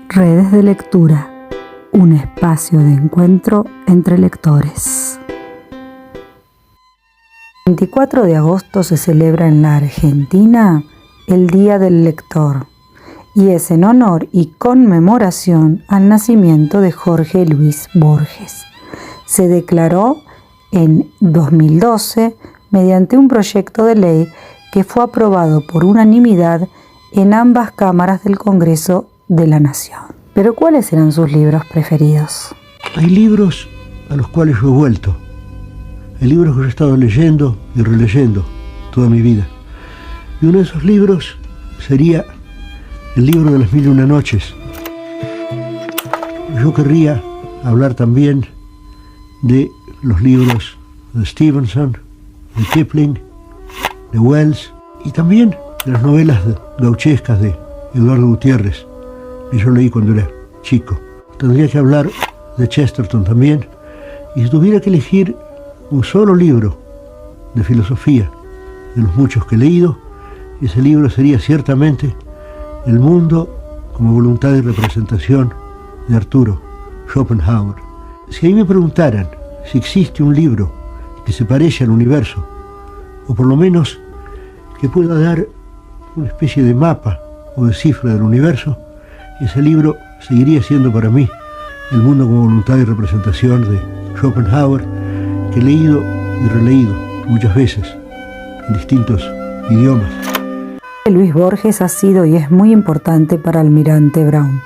Redes de lectura, un espacio de encuentro entre lectores. El 24 de agosto se celebra en la Argentina el Día del Lector y es en honor y conmemoración al nacimiento de Jorge Luis Borges. Se declaró en 2012 mediante un proyecto de ley que fue aprobado por unanimidad en ambas cámaras del Congreso de la Nación. Pero ¿cuáles eran sus libros preferidos? Hay libros a los cuales yo he vuelto. Hay libros que yo he estado leyendo y releyendo toda mi vida. Y uno de esos libros sería el libro de las mil y una noches. Yo querría hablar también de los libros de Stevenson, de Kipling, de Wells y también de las novelas gauchescas de Eduardo Gutiérrez, que yo leí cuando era chico. Tendría que hablar de Chesterton también, y si tuviera que elegir un solo libro de filosofía de los muchos que he leído, ese libro sería ciertamente El mundo como voluntad y representación de Arturo Schopenhauer. Si a mí me preguntaran si existe un libro que se parece al universo, o por lo menos que pueda dar una especie de mapa o de cifra del universo, ese libro seguiría siendo para mí El mundo como voluntad y representación de Schopenhauer, que he leído y releído muchas veces en distintos idiomas. Luis Borges ha sido y es muy importante para Almirante Brown.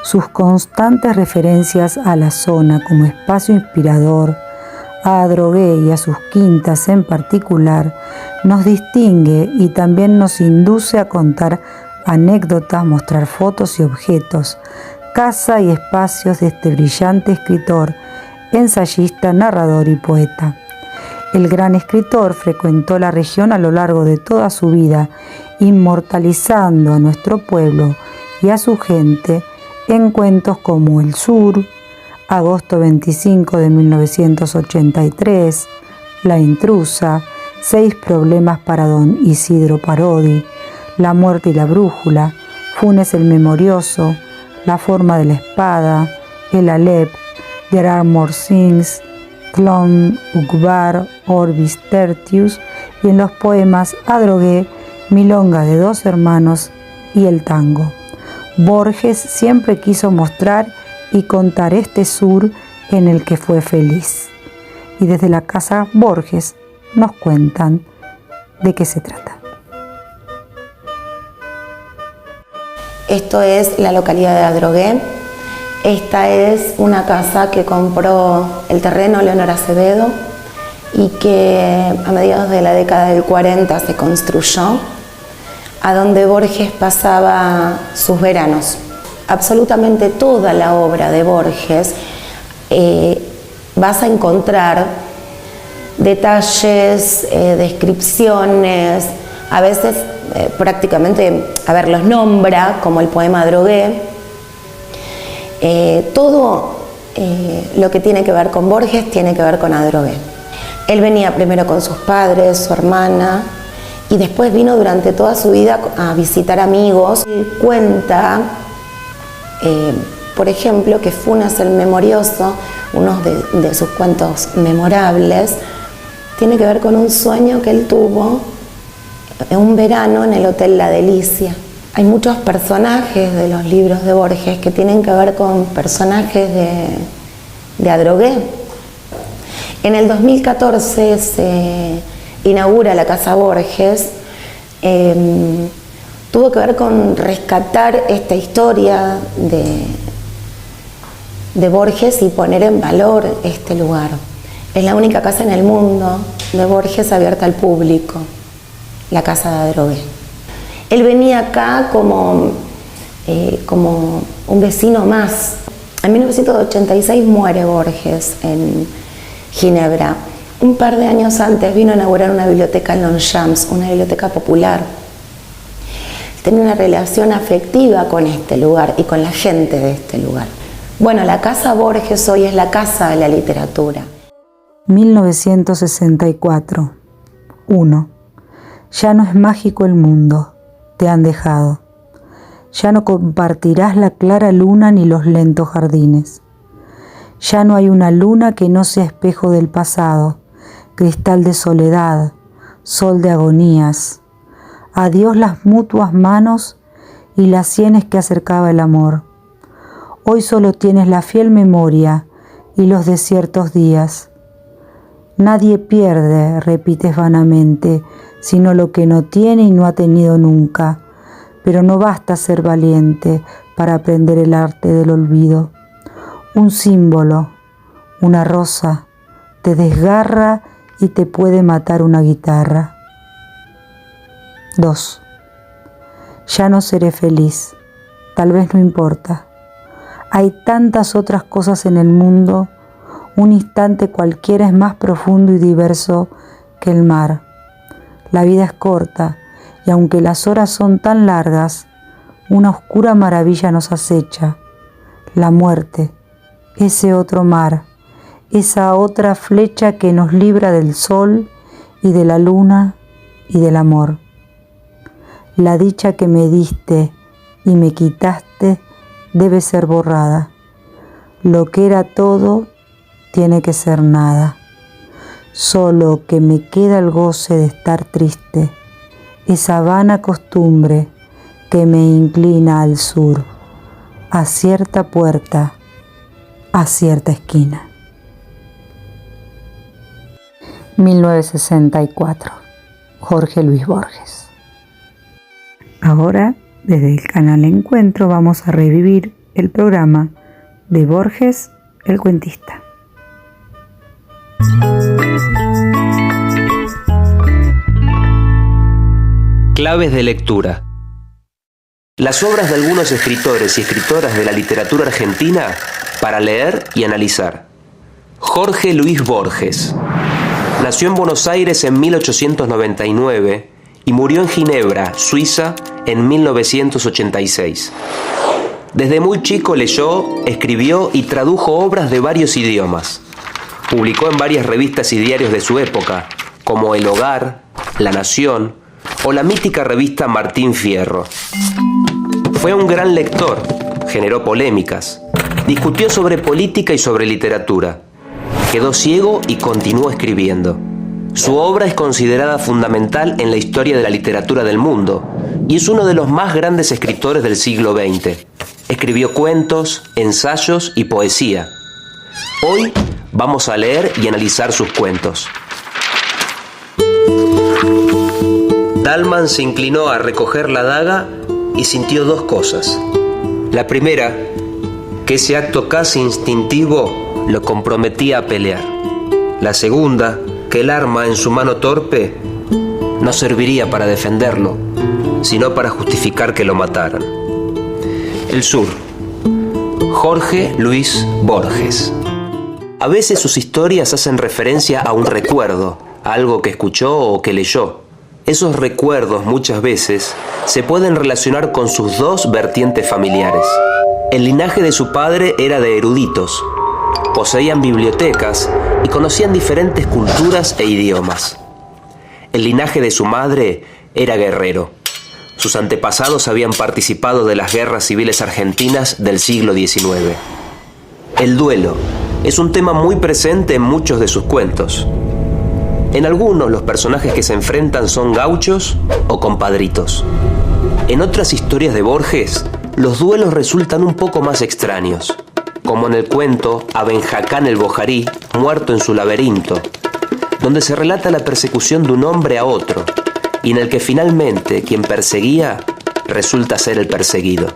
Sus constantes referencias a la zona como espacio inspirador, a Adrogué y a sus quintas en particular, nos distingue y también nos induce a contar anécdotas, mostrar fotos y objetos, casa y espacios de este brillante escritor, ensayista, narrador y poeta. El gran escritor frecuentó la región a lo largo de toda su vida, inmortalizando a nuestro pueblo y a su gente en cuentos como El Sur, Agosto 25 de 1983, La intrusa, 6 problemas para don Isidro Parodi, La muerte y la brújula, Funes el memorioso, La forma de la espada, El Alep, There Are More Things, Tlön Uqbar, Orbis Tertius, y en los poemas Adrogué, Milonga de dos hermanos y El tango. Borges siempre quiso mostrar y contar este sur en el que fue feliz. Y desde la Casa Borges nos cuentan de qué se trata. Esto es la localidad de Adrogué. Esta es una casa que compró el terreno Leonor Acevedo y que a mediados de la década del 40 se construyó, a donde Borges pasaba sus veranos. Absolutamente toda la obra de Borges vas a encontrar detalles, descripciones, a veces prácticamente, los nombra, como el poema Adrogué. Todo lo que tiene que ver con Borges tiene que ver con Adrogué. Él venía primero con sus padres, su hermana, y después vino durante toda su vida a visitar amigos. Y cuenta, por ejemplo, que Funes el memorioso, uno de sus cuentos memorables, tiene que ver con un sueño que él tuvo un verano en el Hotel La Delicia. Hay muchos personajes de los libros de Borges que tienen que ver con personajes de Adrogué. En el 2014 se inaugura la Casa Borges. Tuvo que ver con rescatar esta historia de Borges y poner en valor este lugar. Es la única casa en el mundo de Borges abierta al público, la Casa de Adrogué. Él venía acá como un vecino más. En 1986 muere Borges en Ginebra. Un par de años antes vino a inaugurar una biblioteca en Longchamps, una biblioteca popular. Tenía una relación afectiva con este lugar y con la gente de este lugar. Bueno, la Casa Borges hoy es la casa de la literatura. 1964. 1. Ya no es mágico el mundo, te han dejado. Ya no compartirás la clara luna ni los lentos jardines. Ya no hay una luna que no sea espejo del pasado, cristal de soledad, sol de agonías. Adiós las mutuas manos y las sienes que acercaba el amor. Hoy solo tienes la fiel memoria y los desiertos días. Nadie pierde, repites vanamente, sino lo que no tiene y no ha tenido nunca. Pero no basta ser valiente para aprender el arte del olvido. Un símbolo, una rosa, te desgarra y te puede matar una guitarra. 2. Ya no seré feliz, tal vez no importa. Hay tantas otras cosas en el mundo, un instante cualquiera es más profundo y diverso que el mar. La vida es corta y aunque las horas son tan largas, una oscura maravilla nos acecha, la muerte, ese otro mar, esa otra flecha que nos libra del sol y de la luna y del amor. La dicha que me diste y me quitaste debe ser borrada. Lo que era todo tiene que ser nada. Solo que me queda el goce de estar triste, esa vana costumbre que me inclina al sur, a cierta puerta, a cierta esquina. 1964. Jorge Luis Borges. Ahora, desde el canal Encuentro, vamos a revivir el programa de Borges, el cuentista. Claves de lectura. Las obras de algunos escritores y escritoras de la literatura argentina para leer y analizar. Jorge Luis Borges. Nació en Buenos Aires en 1899 y murió en Ginebra, Suiza, en 1986. Desde muy chico leyó, escribió y tradujo obras de varios idiomas. Publicó en varias revistas y diarios de su época, como El Hogar, La Nación o la mítica revista Martín Fierro. Fue un gran lector, generó polémicas, discutió sobre política y sobre literatura. Quedó ciego y continuó escribiendo. Su obra es considerada fundamental en la historia de la literatura del mundo y es uno de los más grandes escritores del siglo XX. Escribió cuentos, ensayos y poesía. Hoy vamos a leer y analizar sus cuentos. Dalman se inclinó a recoger la daga y sintió dos cosas. La primera, que ese acto casi instintivo lo comprometía a pelear. La segunda, que el arma en su mano torpe no serviría para defenderlo, sino para justificar que lo mataran. El sur. Jorge Luis Borges. A veces sus historias hacen referencia a un recuerdo, a algo que escuchó o que leyó. Esos recuerdos muchas veces se pueden relacionar con sus dos vertientes familiares. El linaje de su padre era de eruditos. Poseían bibliotecas y conocían diferentes culturas e idiomas. El linaje de su madre era guerrero. Sus antepasados habían participado de las guerras civiles argentinas del siglo XIX. El duelo es un tema muy presente en muchos de sus cuentos. En algunos, los personajes que se enfrentan son gauchos o compadritos. En otras historias de Borges, los duelos resultan un poco más extraños, como en el cuento Aben Hakán el Bojarí, muerto en su laberinto, donde se relata la persecución de un hombre a otro, y en el que finalmente quien perseguía resulta ser el perseguido.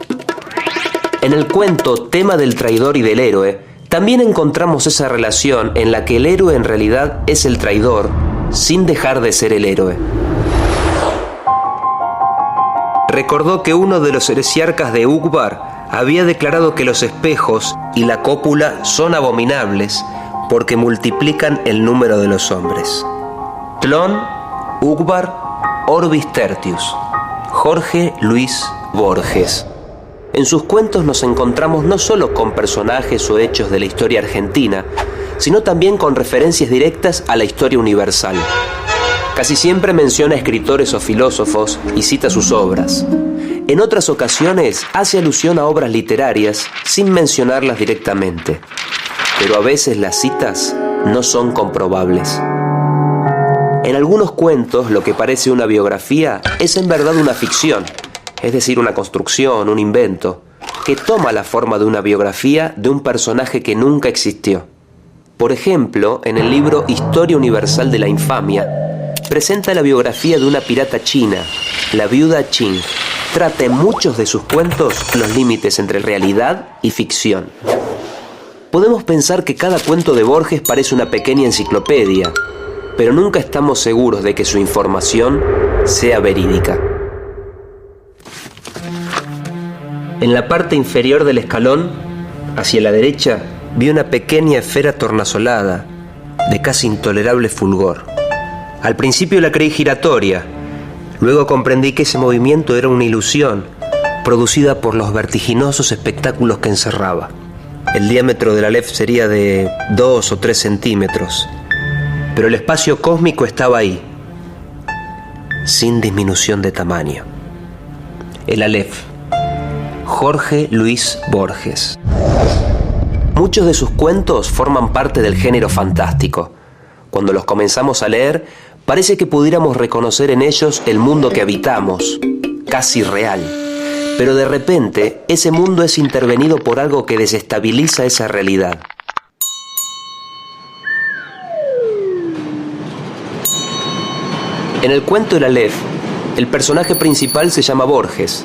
En el cuento Tema del traidor y del héroe, también encontramos esa relación en la que el héroe en realidad es el traidor, sin dejar de ser el héroe. Recordó que uno de los heresiarcas de Ugbar había declarado que los espejos y la cópula son abominables porque multiplican el número de los hombres. Tlón, Ugbar, Orbis Tertius. Jorge Luis Borges. En sus cuentos nos encontramos no solo con personajes o hechos de la historia argentina, sino también con referencias directas a la historia universal. Casi siempre menciona escritores o filósofos y cita sus obras. En otras ocasiones hace alusión a obras literarias sin mencionarlas directamente, pero a veces las citas no son comprobables. En algunos cuentos lo que parece una biografía es en verdad una ficción, es decir, una construcción, un invento, que toma la forma de una biografía de un personaje que nunca existió. Por ejemplo, en el libro Historia Universal de la Infamia, presenta la biografía de una pirata china, la viuda Qing. Trata en muchos de sus cuentos los límites entre realidad y ficción. Podemos pensar que cada cuento de Borges parece una pequeña enciclopedia, pero nunca estamos seguros de que su información sea verídica. En la parte inferior del escalón, hacia la derecha, vi una pequeña esfera tornasolada, de casi intolerable fulgor. Al principio la creí giratoria, luego comprendí que ese movimiento era una ilusión, producida por los vertiginosos espectáculos que encerraba. El diámetro del Aleph sería de 2 o 3 centímetros, pero el espacio cósmico estaba ahí, sin disminución de tamaño. El Aleph. Jorge Luis Borges. Muchos de sus cuentos forman parte del género fantástico. Cuando los comenzamos a leer, parece que pudiéramos reconocer en ellos el mundo que habitamos, casi real. Pero de repente, ese mundo es intervenido por algo que desestabiliza esa realidad. En el cuento El Aleph, el personaje principal se llama Borges.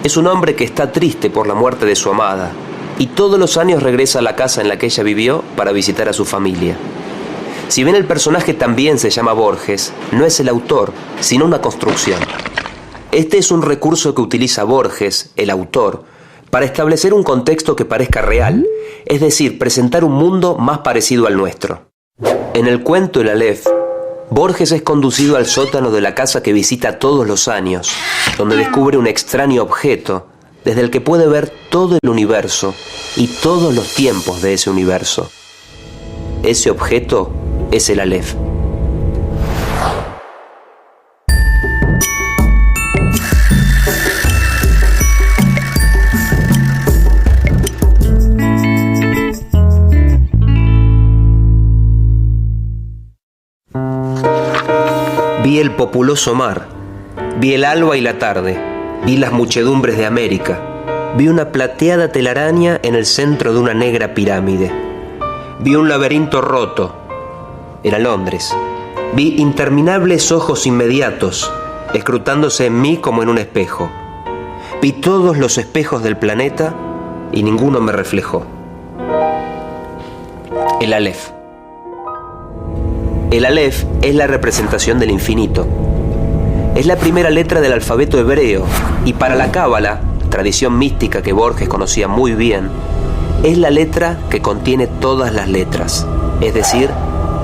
Es un hombre que está triste por la muerte de su amada y todos los años regresa a la casa en la que ella vivió para visitar a su familia. Si bien el personaje también se llama Borges, no es el autor, sino una construcción. Este es un recurso que utiliza Borges, el autor, para establecer un contexto que parezca real, es decir, presentar un mundo más parecido al nuestro. En el cuento El Aleph, Borges es conducido al sótano de la casa que visita todos los años, donde descubre un extraño objeto, desde el que puede ver todo el universo y todos los tiempos de ese universo. Ese objeto es el Aleph. Vi el populoso mar, vi el alba y la tarde, vi las muchedumbres de América, vi una plateada telaraña en el centro de una negra pirámide, vi un laberinto roto, era Londres, vi interminables ojos inmediatos, escrutándose en mí como en un espejo, vi todos los espejos del planeta y ninguno me reflejó. El Aleph. El Aleph es la representación del infinito. Es la primera letra del alfabeto hebreo y para la Cábala, tradición mística que Borges conocía muy bien, es la letra que contiene todas las letras, es decir,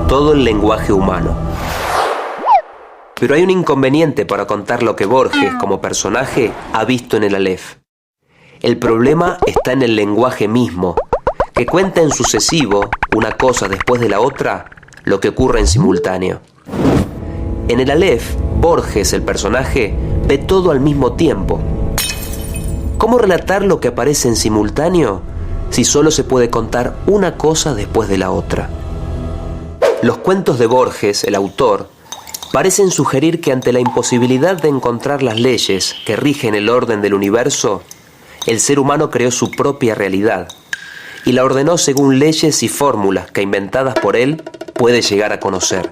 todo el lenguaje humano. Pero hay un inconveniente para contar lo que Borges, como personaje, ha visto en el Aleph. El problema está en el lenguaje mismo, que cuenta en sucesivo, una cosa después de la otra, lo que ocurre en simultáneo. En el Aleph, Borges, el personaje, ve todo al mismo tiempo. ¿Cómo relatar lo que aparece en simultáneo si solo se puede contar una cosa después de la otra? Los cuentos de Borges, el autor, parecen sugerir que ante la imposibilidad de encontrar las leyes que rigen el orden del universo, el ser humano creó su propia realidad y la ordenó según leyes y fórmulas que, inventadas por él, puede llegar a conocer.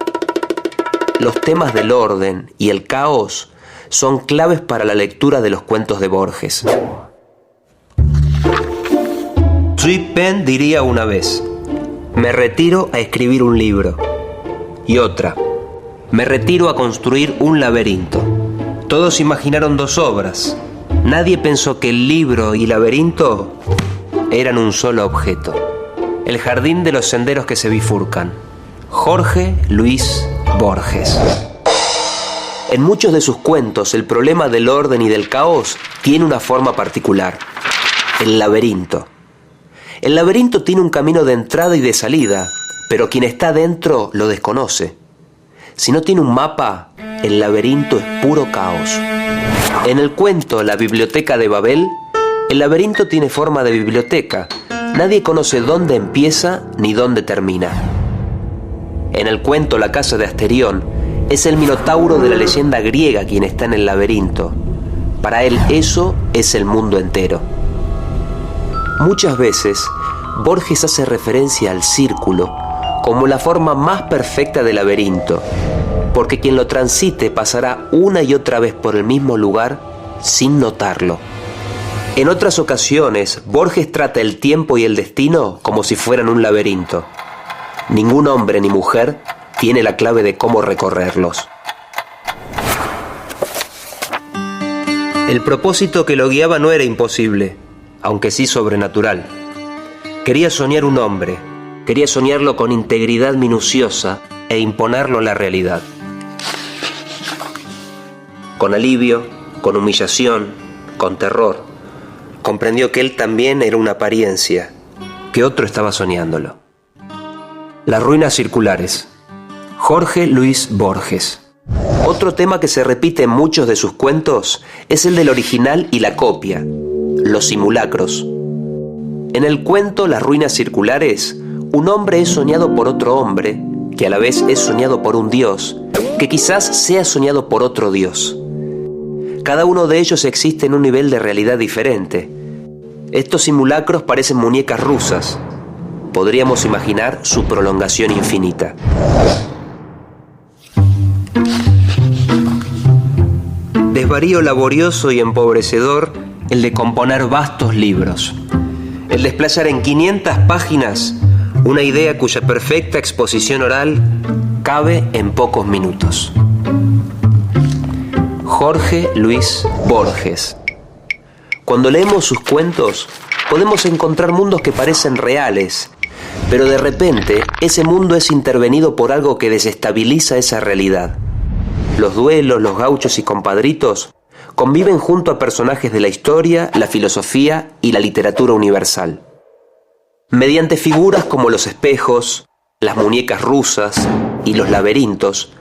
Los temas del orden y el caos son claves para la lectura de los cuentos de Borges. Thich Penn diría una vez: me retiro a escribir un libro. Y otra: me retiro a construir un laberinto. Todos imaginaron dos obras. Nadie pensó que el libro y laberinto eran un solo objeto. El jardín de los senderos que se bifurcan. Jorge Luis Borges. En muchos de sus cuentos, el problema del orden y del caos tiene una forma particular: el laberinto. El laberinto tiene un camino de entrada y de salida, pero quien está dentro lo desconoce. Si no tiene un mapa, el laberinto es puro caos. En el cuento La biblioteca de Babel, el laberinto tiene forma de biblioteca. Nadie conoce dónde empieza ni dónde termina. En el cuento La casa de Asterión, es el minotauro de la leyenda griega quien está en el laberinto. Para él eso es el mundo entero. Muchas veces, Borges hace referencia al círculo como la forma más perfecta del laberinto, porque quien lo transite pasará una y otra vez por el mismo lugar sin notarlo. En otras ocasiones, Borges trata el tiempo y el destino como si fueran un laberinto. Ningún hombre ni mujer tiene la clave de cómo recorrerlos. El propósito que lo guiaba no era imposible, aunque sí sobrenatural. Quería soñar un hombre, quería soñarlo con integridad minuciosa e imponerlo en la realidad. Con alivio, con humillación, con terror, comprendió que él también era una apariencia, que otro estaba soñándolo. Las ruinas circulares. Jorge Luis Borges. Otro tema que se repite en muchos de sus cuentos es el del original y la copia, los simulacros. En el cuento Las ruinas circulares, un hombre es soñado por otro hombre, que a la vez es soñado por un dios, que quizás sea soñado por otro dios. Cada uno de ellos existe en un nivel de realidad diferente. Estos simulacros parecen muñecas rusas. Podríamos imaginar su prolongación infinita. Desvarío laborioso y empobrecedor el de componer vastos libros. El desplayar en 500 páginas una idea cuya perfecta exposición oral cabe en pocos minutos. Jorge Luis Borges. Cuando leemos sus cuentos, podemos encontrar mundos que parecen reales, pero de repente ese mundo es intervenido por algo que desestabiliza esa realidad. Los duelos, los gauchos y compadritos conviven junto a personajes de la historia, la filosofía y la literatura universal. Mediante figuras como los espejos, las muñecas rusas y los laberintos,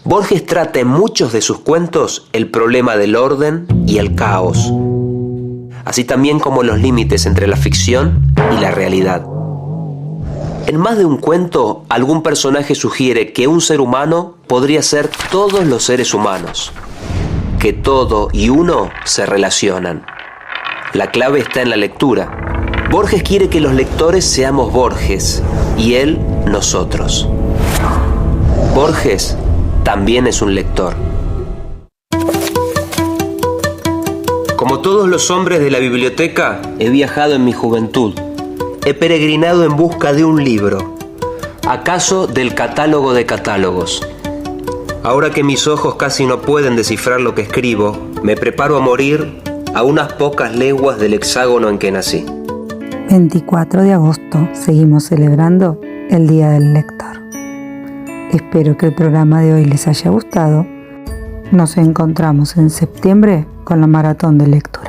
Borges trata en muchos de sus cuentos el problema del orden y el caos, así también como los límites entre la ficción y la realidad. En más de un cuento, algún personaje sugiere que un ser humano podría ser todos los seres humanos, que todo y uno se relacionan. La clave está en la lectura. Borges quiere que los lectores seamos Borges y él nosotros. Borges también es un lector. Como todos los hombres de la biblioteca, he viajado en mi juventud. He peregrinado en busca de un libro, acaso del catálogo de catálogos. Ahora que mis ojos casi no pueden descifrar lo que escribo, me preparo a morir a unas pocas leguas del hexágono en que nací. 24 de agosto seguimos celebrando el Día del Lector. Espero que el programa de hoy les haya gustado. Nos encontramos en septiembre con la maratón de lectura.